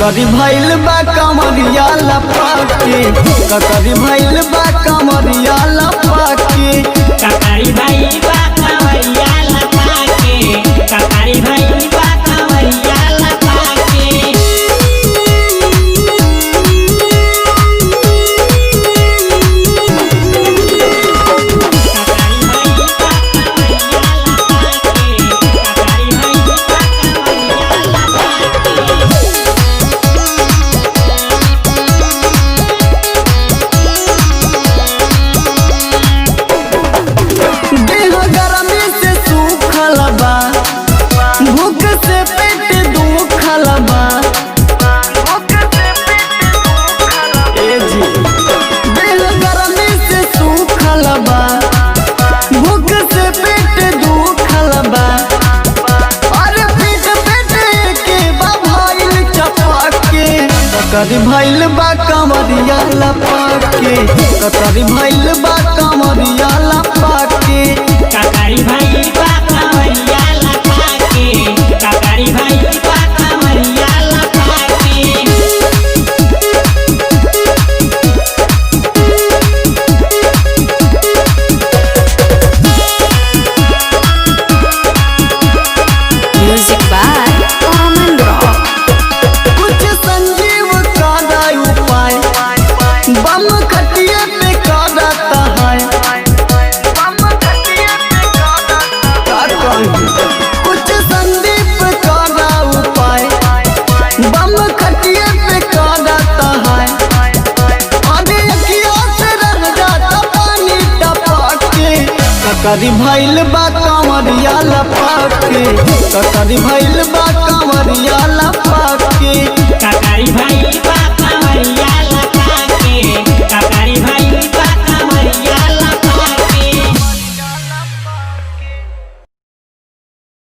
ककरी भइल बा कमरिया लपाके, ककरी भइल बा कमरिया लपाके, ककरी भइल बा कमरिया लपाके, ककरी भइल बा कमरिया लपाके। भूख से पेट दुखल बा, ए जी दिल गरमी से सूखल बा, भूख से पेट दुखल बा। अरे पेट के बा भइल चपाके, ककरी भइल बा कमरिया लपाके, ककरी भइल बा कमरिया लपाके, ककरी भइल बा कमरिया लपाके, ककरी भइल बा कमरिया लपाके। Music by Common Rock. कुछ संजीव का उपाय, बम खटिया पे करता है, कुछ संदीप का उपाय, बम खटिया पे करता है। अरे अखियों से रह जाता पानी टपके, ककरी भइल बा कमरिया लपाके, ककरी भइल